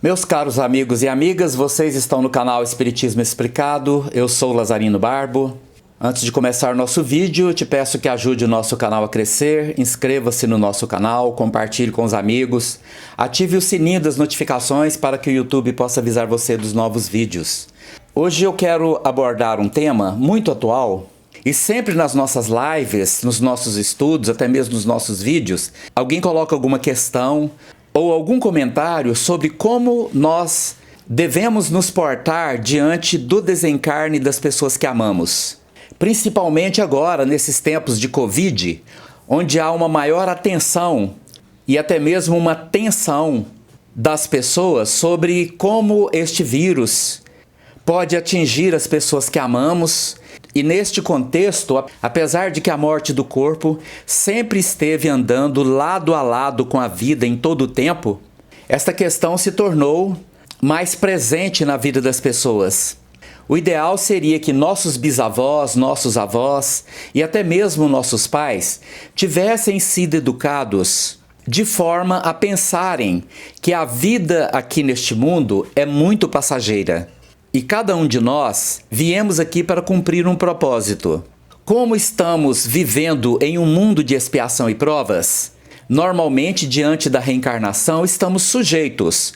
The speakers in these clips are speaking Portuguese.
Meus caros amigos e amigas, vocês estão no canal Espiritismo Explicado, eu sou Lazarino Barbo. Antes de começar nosso vídeo, te peço que ajude o nosso canal a crescer, inscreva-se no nosso canal, compartilhe com os amigos, ative o sininho das notificações para que o YouTube possa avisar você dos novos vídeos. Hoje eu quero abordar um tema muito atual, e sempre nas nossas lives, nos nossos estudos, até mesmo nos nossos vídeos, alguém coloca alguma questão ou algum comentário sobre como nós devemos nos portar diante do desencarne das pessoas que amamos. Principalmente agora, nesses tempos de Covid, onde há uma maior atenção e até mesmo uma tensão das pessoas sobre como este vírus pode atingir as pessoas que amamos. E neste contexto, apesar de que a morte do corpo sempre esteve andando lado a lado com a vida em todo o tempo, esta questão se tornou mais presente na vida das pessoas. O ideal seria que nossos bisavós, nossos avós e até mesmo nossos pais tivessem sido educados de forma a pensarem que a vida aqui neste mundo é muito passageira. E cada um de nós viemos aqui para cumprir um propósito. Como estamos vivendo em um mundo de expiação e provas, normalmente diante da reencarnação estamos sujeitos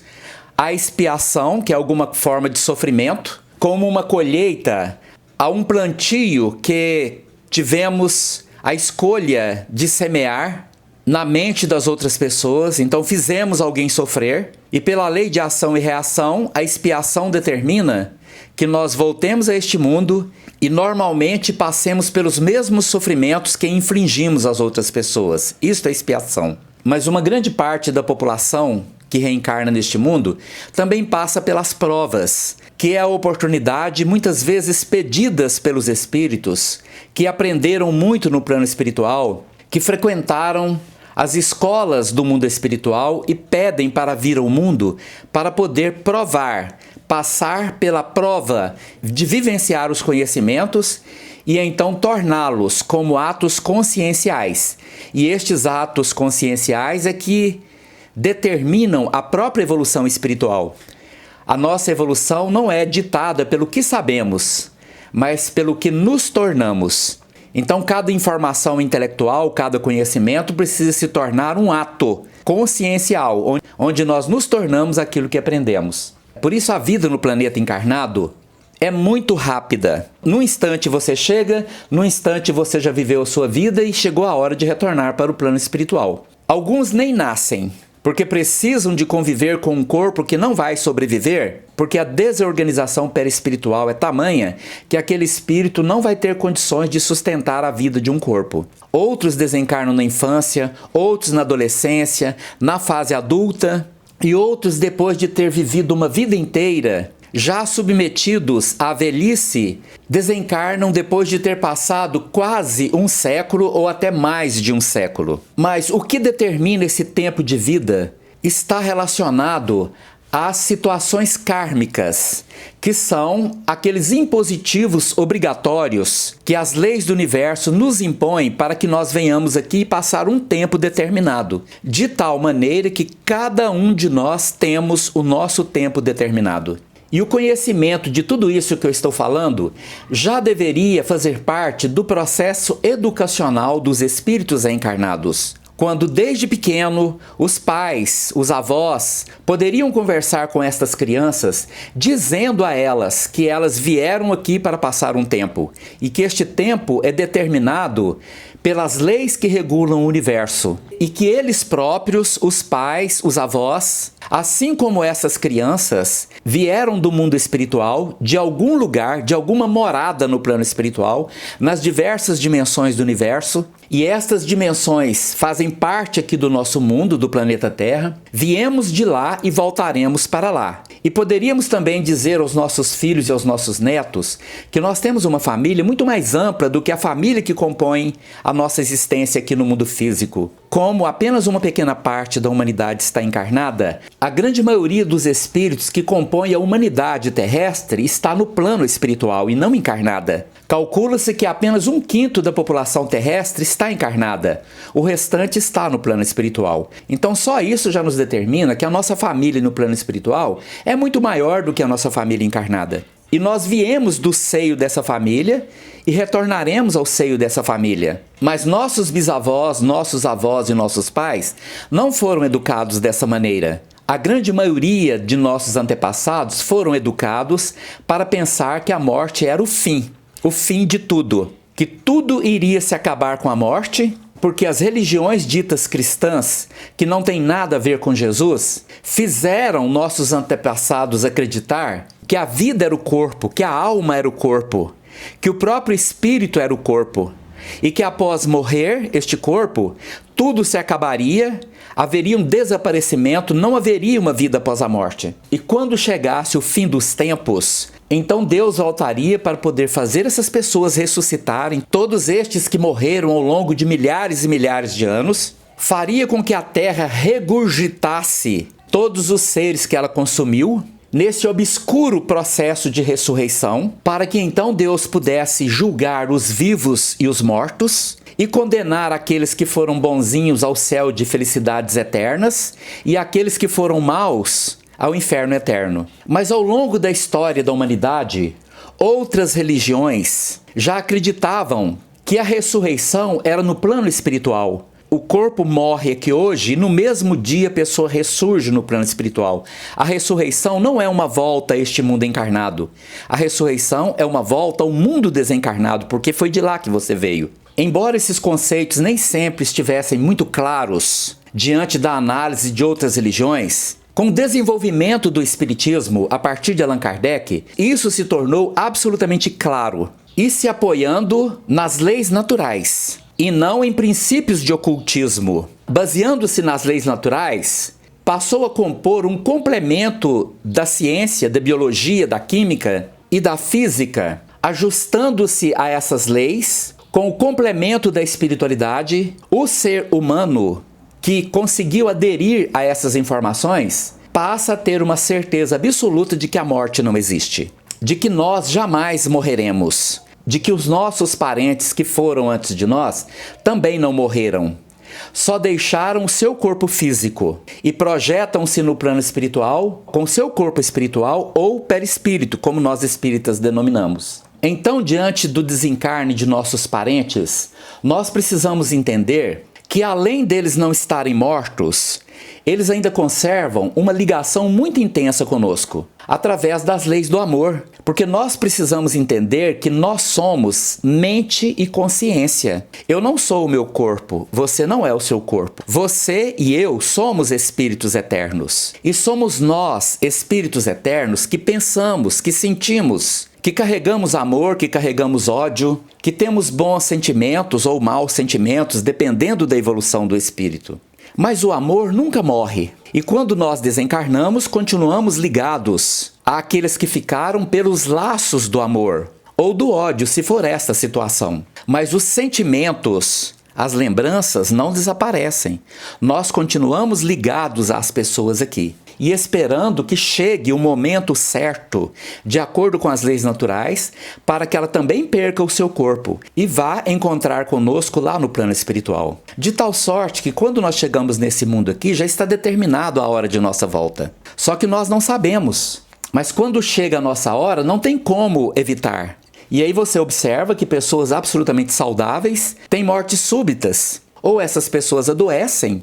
à expiação, que é alguma forma de sofrimento, como uma colheita, a um plantio que tivemos a escolha de semear na mente das outras pessoas, então fizemos alguém sofrer, e pela lei de ação e reação, a expiação determina que nós voltemos a este mundo e normalmente passemos pelos mesmos sofrimentos que infligimos às outras pessoas. Isto é expiação. Mas uma grande parte da população que reencarna neste mundo também passa pelas provas, que é a oportunidade muitas vezes pedidas pelos espíritos, que aprenderam muito no plano espiritual, que frequentaram as escolas do mundo espiritual e pedem para vir ao mundo para poder provar, passar pela prova de vivenciar os conhecimentos e então torná-los como atos conscienciais. E estes atos conscienciais é que determinam a própria evolução espiritual. A nossa evolução não é ditada pelo que sabemos, mas pelo que nos tornamos. Então, cada informação intelectual, cada conhecimento precisa se tornar um ato consciencial, onde nós nos tornamos aquilo que aprendemos. Por isso, a vida no planeta encarnado é muito rápida. Num instante você chega, num instante você já viveu a sua vida e chegou a hora de retornar para o plano espiritual. Alguns nem nascem, porque precisam de conviver com um corpo que não vai sobreviver, porque a desorganização perispiritual é tamanha que aquele espírito não vai ter condições de sustentar a vida de um corpo. Outros desencarnam na infância, outros na adolescência, na fase adulta, e outros depois de ter vivido uma vida inteira, já submetidos à velhice, desencarnam depois de ter passado quase um século ou até mais de um século. Mas o que determina esse tempo de vida está relacionado às situações kármicas, que são aqueles impositivos obrigatórios que as leis do universo nos impõem para que nós venhamos aqui passar um tempo determinado, de tal maneira que cada um de nós temos o nosso tempo determinado. E o conhecimento de tudo isso que eu estou falando já deveria fazer parte do processo educacional dos espíritos reencarnados. Quando desde pequeno os pais, os avós, poderiam conversar com estas crianças, dizendo a elas que elas vieram aqui para passar um tempo e que este tempo é determinado pelas leis que regulam o universo e que eles próprios, os pais, os avós, assim como essas crianças, vieram do mundo espiritual, de algum lugar, de alguma morada no plano espiritual, nas diversas dimensões do universo, e estas dimensões fazem parte aqui do nosso mundo, do planeta Terra. Viemos de lá e voltaremos para lá. E poderíamos também dizer aos nossos filhos e aos nossos netos que nós temos uma família muito mais ampla do que a família que compõe a nossa existência aqui no mundo físico. Como apenas uma pequena parte da humanidade está encarnada, a grande maioria dos espíritos que compõem a humanidade terrestre está no plano espiritual e não encarnada. Calcula-se que apenas 1/5 da população terrestre está encarnada. O restante está no plano espiritual. Então só isso já nos determina que a nossa família no plano espiritual é muito maior do que a nossa família encarnada. E nós viemos do seio dessa família e retornaremos ao seio dessa família. Mas nossos bisavós, nossos avós e nossos pais não foram educados dessa maneira. A grande maioria de nossos antepassados foram educados para pensar que a morte era o fim de tudo, que tudo iria se acabar com a morte, porque as religiões ditas cristãs, que não têm nada a ver com Jesus, fizeram nossos antepassados acreditar que a vida era o corpo, que a alma era o corpo, que o próprio espírito era o corpo, e que após morrer este corpo, tudo se acabaria, haveria um desaparecimento, não haveria uma vida após a morte. E quando chegasse o fim dos tempos, então Deus voltaria para poder fazer essas pessoas ressuscitarem, todos estes que morreram ao longo de milhares e milhares de anos, faria com que a terra regurgitasse todos os seres que ela consumiu, nesse obscuro processo de ressurreição, para que então Deus pudesse julgar os vivos e os mortos e condenar aqueles que foram bonzinhos ao céu de felicidades eternas e aqueles que foram maus ao inferno eterno. Mas ao longo da história da humanidade, outras religiões já acreditavam que a ressurreição era no plano espiritual. O corpo morre aqui hoje e no mesmo dia a pessoa ressurge no plano espiritual. A ressurreição não é uma volta a este mundo encarnado. A ressurreição é uma volta ao mundo desencarnado, porque foi de lá que você veio. Embora esses conceitos nem sempre estivessem muito claros diante da análise de outras religiões, com o desenvolvimento do Espiritismo a partir de Allan Kardec, isso se tornou absolutamente claro e se apoiando nas leis naturais e não em princípios de ocultismo. Baseando-se nas leis naturais, passou a compor um complemento da ciência, da biologia, da química e da física, ajustando-se a essas leis, com o complemento da espiritualidade. O ser humano que conseguiu aderir a essas informações passa a ter uma certeza absoluta de que a morte não existe, de que nós jamais morreremos, de que os nossos parentes que foram antes de nós também não morreram, só deixaram o seu corpo físico e projetam-se no plano espiritual com seu corpo espiritual ou perispírito, como nós espíritas denominamos. Então, diante do desencarne de nossos parentes, nós precisamos entender que além deles não estarem mortos, eles ainda conservam uma ligação muito intensa conosco, através das leis do amor, porque nós precisamos entender que nós somos mente e consciência. Eu não sou o meu corpo, você não é o seu corpo. Você e eu somos espíritos eternos. E somos nós, espíritos eternos, que pensamos, que sentimos, que carregamos amor, que carregamos ódio, que temos bons sentimentos ou maus sentimentos, dependendo da evolução do espírito. Mas o amor nunca morre. E quando nós desencarnamos, continuamos ligados àqueles que ficaram pelos laços do amor, ou do ódio, se for esta a situação. Mas os sentimentos, as lembranças não desaparecem. Nós continuamos ligados às pessoas aqui e esperando que chegue o momento certo, de acordo com as leis naturais, para que ela também perca o seu corpo e vá encontrar conosco lá no plano espiritual. De tal sorte que quando nós chegamos nesse mundo aqui, já está determinado a hora de nossa volta. Só que nós não sabemos. Mas quando chega a nossa hora, não tem como evitar. E aí você observa que pessoas absolutamente saudáveis têm mortes súbitas, ou essas pessoas adoecem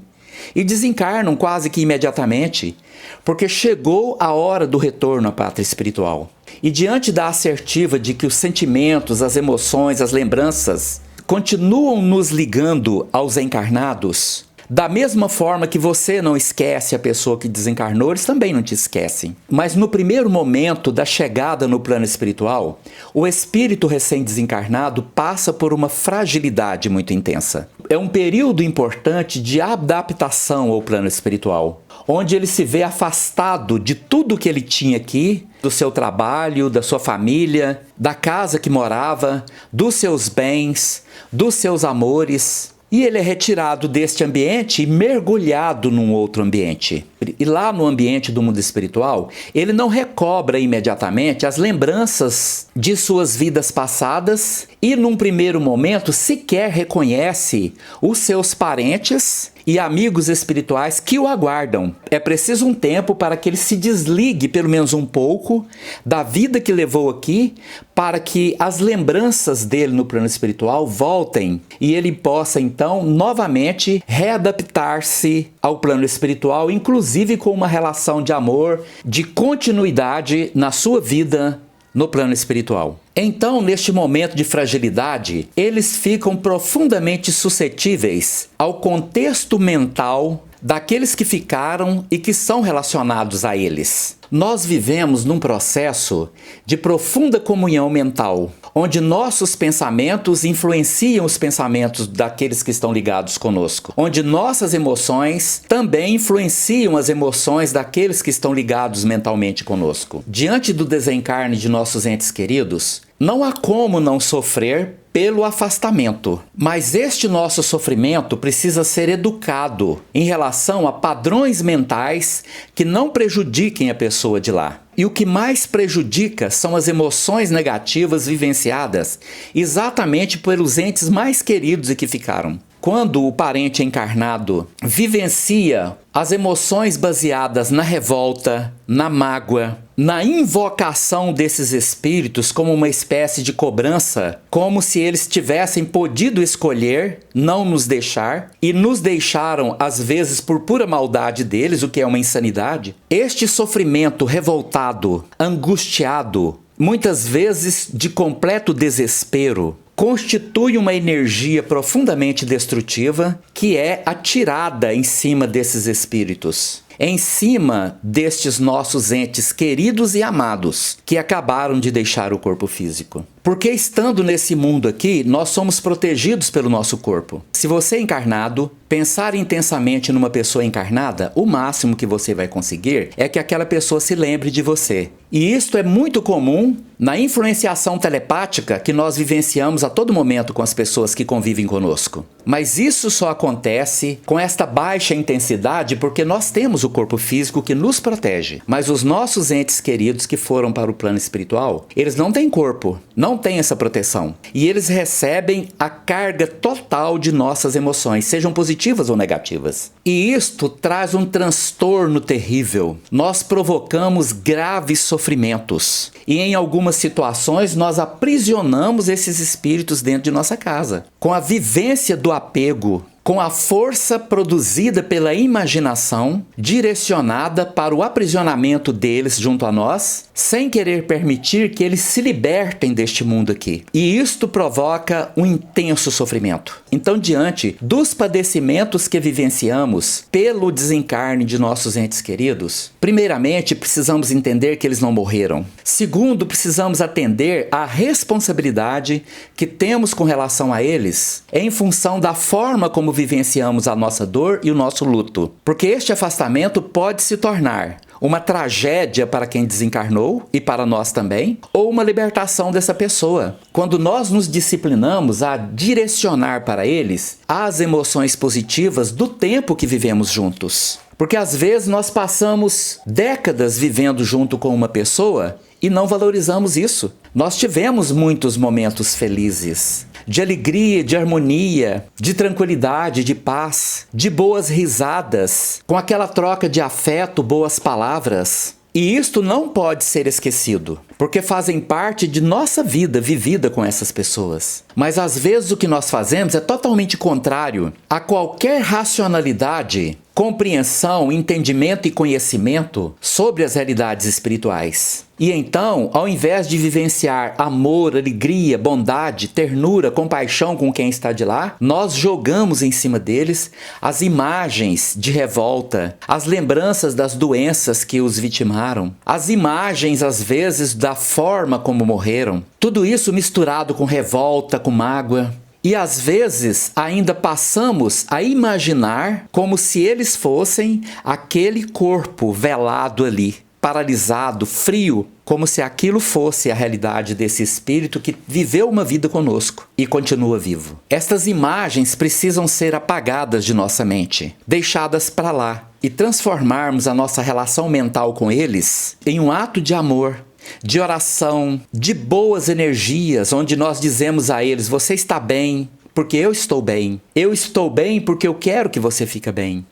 e desencarnam quase que imediatamente, porque chegou a hora do retorno à pátria espiritual. E diante da assertiva de que os sentimentos, as emoções, as lembranças continuam nos ligando aos encarnados, da mesma forma que você não esquece a pessoa que desencarnou, eles também não te esquecem. Mas no primeiro momento da chegada no plano espiritual, o espírito recém-desencarnado passa por uma fragilidade muito intensa. É um período importante de adaptação ao plano espiritual, onde ele se vê afastado de tudo que ele tinha aqui, do seu trabalho, da sua família, da casa que morava, dos seus bens, dos seus amores. E ele é retirado deste ambiente e mergulhado num outro ambiente. E lá no ambiente do mundo espiritual, ele não recobra imediatamente as lembranças de suas vidas passadas e, num primeiro momento, sequer reconhece os seus parentes e amigos espirituais que o aguardam. É preciso um tempo para que ele se desligue, pelo menos um pouco, da vida que levou aqui, para que as lembranças dele no plano espiritual voltem e ele possa, então, novamente readaptar-se ao plano espiritual, inclusive com uma relação de amor, de continuidade na sua vida no plano espiritual. Então, neste momento de fragilidade, eles ficam profundamente suscetíveis ao contexto mental daqueles que ficaram e que são relacionados a eles. Nós vivemos num processo de profunda comunhão mental, onde nossos pensamentos influenciam os pensamentos daqueles que estão ligados conosco, onde nossas emoções também influenciam as emoções daqueles que estão ligados mentalmente conosco. Diante do desencarne de nossos entes queridos, não há como não sofrer pelo afastamento, mas este nosso sofrimento precisa ser educado em relação a padrões mentais que não prejudiquem a pessoa de lá. E o que mais prejudica são as emoções negativas vivenciadas exatamente pelos entes mais queridos e que ficaram. Quando o parente encarnado vivencia as emoções baseadas na revolta, na mágoa, na invocação desses espíritos como uma espécie de cobrança, como se eles tivessem podido escolher não nos deixar e nos deixaram às vezes por pura maldade deles, o que é uma insanidade. Este sofrimento revoltado, angustiado, muitas vezes de completo desespero, constitui uma energia profundamente destrutiva que é atirada em cima desses espíritos, em cima destes nossos entes queridos e amados que acabaram de deixar o corpo físico. Porque estando nesse mundo aqui, nós somos protegidos pelo nosso corpo. Se você é encarnado, pensar intensamente numa pessoa encarnada, o máximo que você vai conseguir é que aquela pessoa se lembre de você. E isto é muito comum na influenciação telepática que nós vivenciamos a todo momento com as pessoas que convivem conosco. Mas isso só acontece com esta baixa intensidade porque nós temos o corpo físico que nos protege. Mas os nossos entes queridos que foram para o plano espiritual, eles não têm corpo, não têm essa proteção. E eles recebem a carga total de nossas emoções, sejam positivas ou negativas. E isto traz um transtorno terrível. Nós provocamos graves sofrimentos. E em algumas situações nós aprisionamos esses espíritos dentro de nossa casa. Com a vivência do apego, com a força produzida pela imaginação, direcionada para o aprisionamento deles junto a nós, sem querer permitir que eles se libertem deste mundo aqui. E isto provoca um intenso sofrimento. Então, diante dos padecimentos que vivenciamos pelo desencarne de nossos entes queridos, primeiramente, precisamos entender que eles não morreram. Segundo, precisamos atender à responsabilidade que temos com relação a eles, em função da forma como vivenciamos a nossa dor e o nosso luto. Porque este afastamento pode se tornar uma tragédia para quem desencarnou e para nós também, ou uma libertação dessa pessoa. Quando nós nos disciplinamos a direcionar para eles as emoções positivas do tempo que vivemos juntos. Porque às vezes nós passamos décadas vivendo junto com uma pessoa e não valorizamos isso. Nós tivemos muitos momentos felizes, de alegria, de harmonia, de tranquilidade, de paz, de boas risadas, com aquela troca de afeto, boas palavras. E isto não pode ser esquecido, porque fazem parte de nossa vida vivida com essas pessoas. Mas às vezes o que nós fazemos é totalmente contrário a qualquer racionalidade, compreensão, entendimento e conhecimento sobre as realidades espirituais. E então, ao invés de vivenciar amor, alegria, bondade, ternura, compaixão com quem está de lá, nós jogamos em cima deles as imagens de revolta, as lembranças das doenças que os vitimaram, as imagens, às vezes, da forma como morreram. Tudo isso misturado com revolta, com mágoa. E às vezes ainda passamos a imaginar como se eles fossem aquele corpo velado ali. paralisado, frio, como se aquilo fosse a realidade desse espírito que viveu uma vida conosco e continua vivo. Estas imagens precisam ser apagadas de nossa mente, deixadas para lá, e transformarmos a nossa relação mental com eles em um ato de amor, de oração, de boas energias, onde nós dizemos a eles: você está bem porque eu estou bem. Eu estou bem porque eu quero que você fique bem.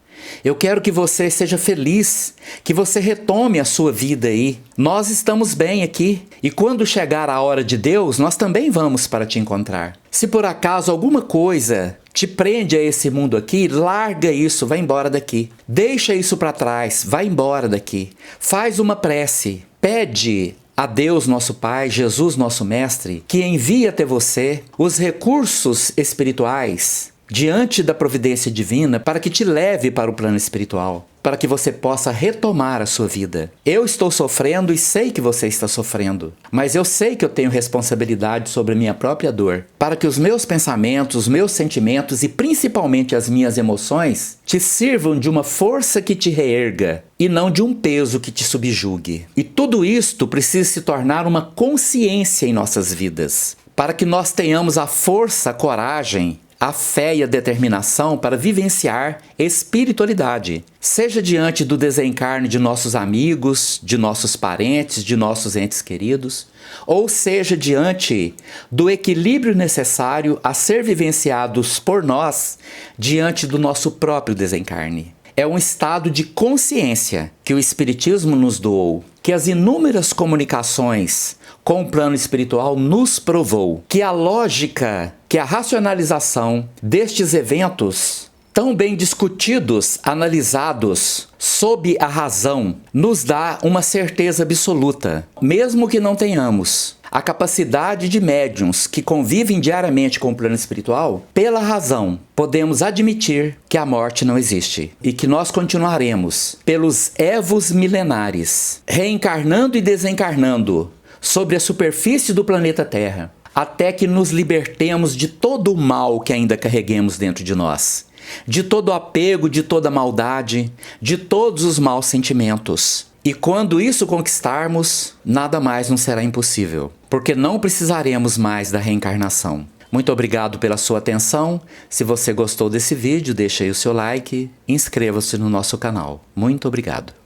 Eu quero que você seja feliz, que você retome a sua vida aí. Nós estamos bem aqui, e quando chegar a hora de Deus, nós também vamos para te encontrar. Se por acaso alguma coisa te prende a esse mundo aqui, larga isso, vai embora daqui. Deixa isso para trás, vai embora daqui. Faz uma prece, pede a Deus nosso Pai, Jesus nosso Mestre, que envie até você os recursos espirituais diante da providência divina para que te leve para o plano espiritual, para que você possa retomar a sua vida. Eu estou sofrendo e sei que você está sofrendo, mas eu sei que eu tenho responsabilidade sobre a minha própria dor, para que os meus pensamentos, os meus sentimentos e principalmente as minhas emoções te sirvam de uma força que te reerga e não de um peso que te subjugue. E tudo isto precisa se tornar uma consciência em nossas vidas, para que nós tenhamos a força, a coragem, a fé e a determinação para vivenciar espiritualidade, seja diante do desencarne de nossos amigos, de nossos parentes, de nossos entes queridos, ou seja diante do equilíbrio necessário a ser vivenciados por nós diante do nosso próprio desencarne. É um estado de consciência que o Espiritismo nos doou, que as inúmeras comunicações com o plano espiritual nos provou, que a lógica, que a racionalização destes eventos, tão bem discutidos, analisados, sob a razão, nos dá uma certeza absoluta, mesmo que não tenhamos a capacidade de médiuns que convivem diariamente com o plano espiritual, pela razão, podemos admitir que a morte não existe e que nós continuaremos pelos évos milenares, reencarnando e desencarnando sobre a superfície do planeta Terra, até que nos libertemos de todo o mal que ainda carreguemos dentro de nós, de todo o apego, de toda a maldade, de todos os maus sentimentos. E quando isso conquistarmos, nada mais nos será impossível, porque não precisaremos mais da reencarnação. Muito obrigado pela sua atenção. Se você gostou desse vídeo, deixe aí o seu like e inscreva-se no nosso canal. Muito obrigado.